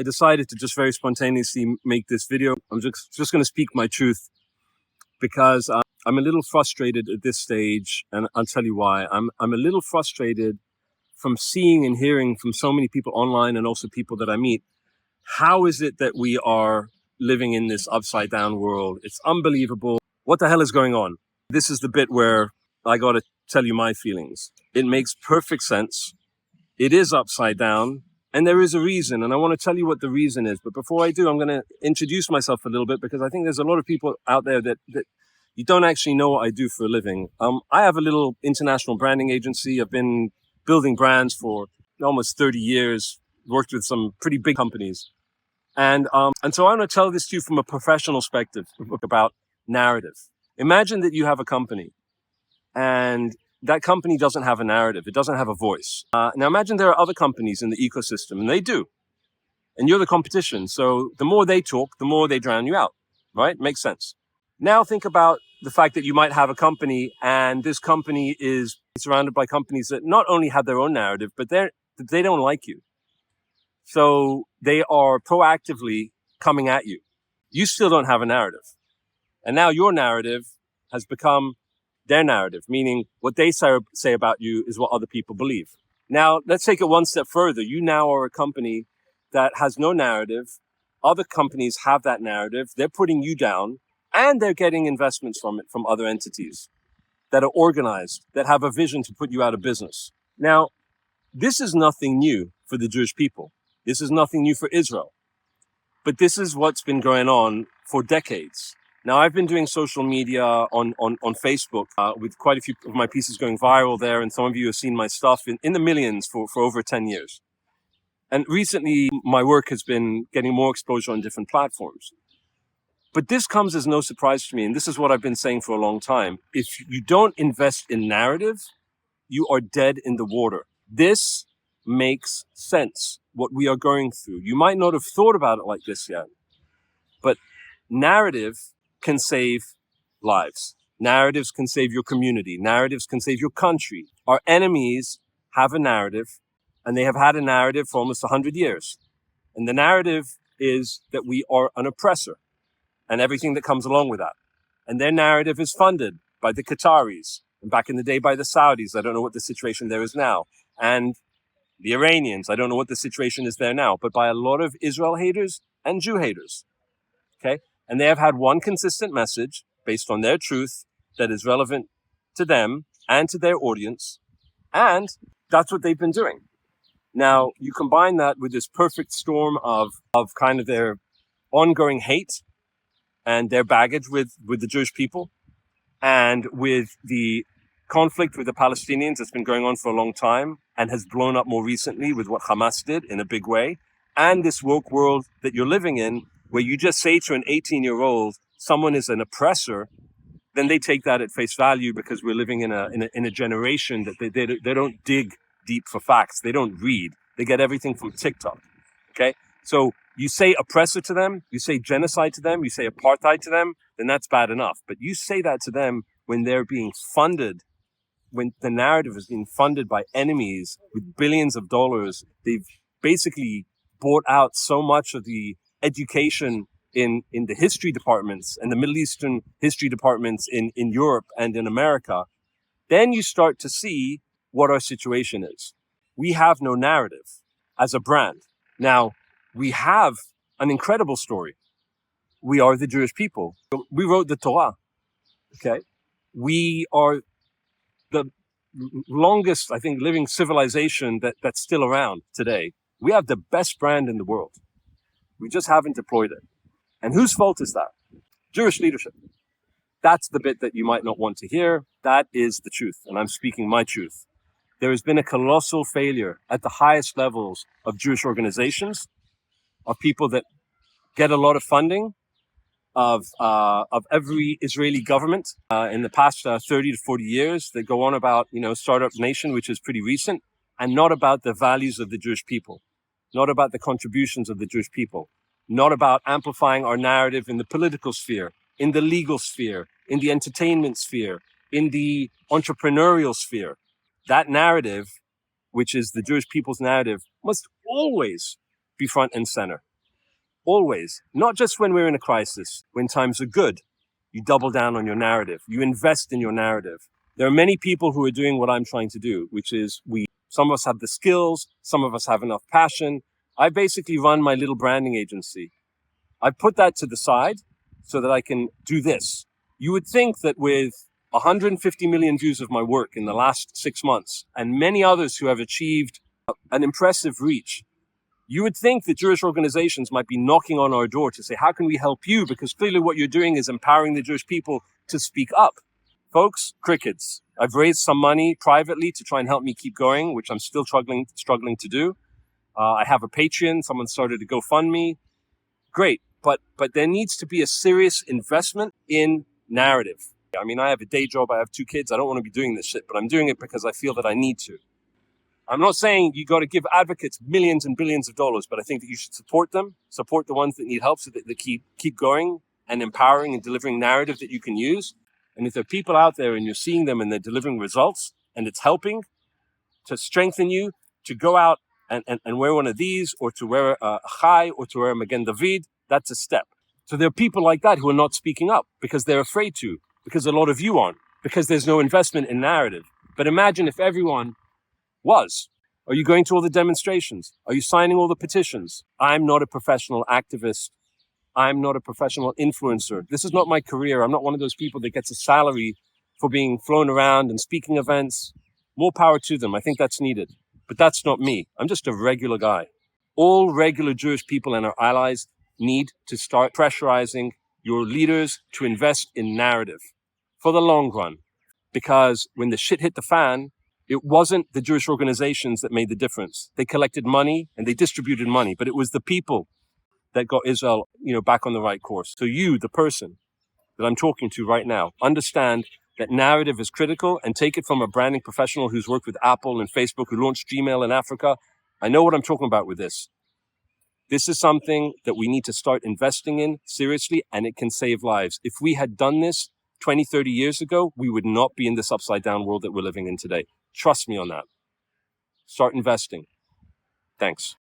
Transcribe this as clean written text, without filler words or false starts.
I decided to just very spontaneously make this video. I'm just going to speak my truth because I'm a little frustrated at this stage, and I'll tell you why. I'm a little frustrated from seeing and hearing from so many people online and also people that I meet. How is it that we are living in this upside down world? It's unbelievable. What the hell is going on? This is the bit where I got to tell you my feelings. It makes perfect sense. It is upside down. And there is a reason, and I want to tell you what the reason is. But before I do, I'm going to introduce myself a little bit because I think there's a lot of people out there that you don't actually know what I do for a living. I have a little international branding agency. I've been building brands for almost 30 years, worked with some pretty big companies. And so I want to tell this to you from a professional perspective about narrative. Imagine that you have a company and that company doesn't have a narrative. It doesn't have a voice. Now imagine there are other companies in the ecosystem, and they do. And you're the competition. So the more they talk, the more they drown you out, right? Makes sense. Now think about the fact that you might have a company, and this company is surrounded by companies that not only have their own narrative, but they don't like you. So they are proactively coming at you. You still don't have a narrative. And now your narrative has become their narrative, meaning what they say about you is what other people believe. Now, let's take it one step further. You now are a company that has no narrative. Other companies have that narrative. They're putting you down, and they're getting investments from it, from other entities that are organized, that have a vision to put you out of business. Now, this is nothing new for the Jewish people. This is nothing new for Israel. But this is what's been going on for decades. Now, I've been doing social media on Facebook with quite a few of my pieces going viral there. And some of you have seen my stuff in the millions for over 10 years. And recently, my work has been getting more exposure on different platforms. But this comes as no surprise to me. And this is what I've been saying for a long time. If you don't invest in narrative, you are dead in the water. This makes sense, what we are going through. You might not have thought about it like this yet, but narrative can save lives. Narratives can save your community. Narratives can save your country. Our enemies have a narrative, and they have had a narrative for almost 100 years. And the narrative is that we are an oppressor and everything that comes along with that. And their narrative is funded by the Qataris, and back in the day by the Saudis. I don't know what the situation there is now. And the Iranians, I don't know what the situation is there now, but by a lot of Israel haters and Jew haters. Okay? And they have had one consistent message based on their truth that is relevant to them and to their audience. And that's what they've been doing. Now, you combine that with this perfect storm of kind of their ongoing hate and their baggage with the Jewish people, and with the conflict with the Palestinians that's been going on for a long time and has blown up more recently with what Hamas did in a big way, and this woke world that you're living in, where you just say to an 18-year-old, someone is an oppressor, then they take that at face value because we're living in a generation that they don't dig deep for facts. They don't read. They get everything from TikTok. Okay? So you say oppressor to them, you say genocide to them, you say apartheid to them, then that's bad enough. But you say that to them when they're being funded, when the narrative is being funded by enemies with billions of dollars. They've basically bought out so much of the education in the history departments and the Middle Eastern history departments in Europe and in America. Then you start to see what our situation is. We have no narrative as a brand. Now, we have an incredible story. We are the Jewish people. We wrote the Torah. Okay? We are the longest, I think, living civilization that's still around today. We have the best brand in the world. We just haven't deployed it. And whose fault is that? Jewish leadership. That's the bit that you might not want to hear. That is the truth. And I'm speaking my truth. There has been a colossal failure at the highest levels of Jewish organizations, of people that get a lot of funding, of every Israeli government in the past 30 to 40 years that go on about, Startup Nation, which is pretty recent, and not about the values of the Jewish people, not about the contributions of the Jewish people, not about amplifying our narrative in the political sphere, in the legal sphere, in the entertainment sphere, in the entrepreneurial sphere. That narrative, which is the Jewish people's narrative, must always be front and center. Always. Not just when we're in a crisis. When times are good, you double down on your narrative. You invest in your narrative. There are many people who are doing what I'm trying to do, which is some of us have the skills, some of us have enough passion. I basically run my little branding agency. I put that to the side so that I can do this. You would think that with 150 million views of my work in the last 6 months and many others who have achieved an impressive reach, you would think that Jewish organizations might be knocking on our door to say, how can we help you? Because clearly what you're doing is empowering the Jewish people to speak up. Folks, crickets. I've raised some money privately to try and help me keep going, which I'm still struggling to do. I have a Patreon. Someone started a GoFundMe. Great. But there needs to be a serious investment in narrative. I mean, I have a day job. I have 2 kids. I don't want to be doing this shit, but I'm doing it because I feel that I need to. I'm not saying you got to give advocates millions and billions of dollars, but I think that you should support them, support the ones that need help so that they keep going and empowering and delivering narrative that you can use. And if there are people out there and you're seeing them and they're delivering results and it's helping to strengthen you to go out and wear one of these or to wear a chai or to wear a Magen David, that's a step. So there are people like that who are not speaking up because they're afraid to, because a lot of you aren't, because there's no investment in narrative. But imagine if everyone was. Are you going to all the demonstrations? Are you signing all the petitions? I'm not a professional activist. I'm not a professional influencer. This is not my career. I'm not one of those people that gets a salary for being flown around and speaking events. More power to them. I think that's needed. But that's not me. I'm just a regular guy. All regular Jewish people and our allies need to start pressurizing your leaders to invest in narrative for the long run. Because when the shit hit the fan, it wasn't the Jewish organizations that made the difference. They collected money and they distributed money, but it was the people that got Israel, back on the right course. So you, the person that I'm talking to right now, understand that narrative is critical and take it from a branding professional who's worked with Apple and Facebook, who launched Gmail in Africa. I know what I'm talking about with this. This is something that we need to start investing in seriously, and it can save lives. If we had done this 20, 30 years ago, we would not be in this upside down world that we're living in today. Trust me on that. Start investing. Thanks.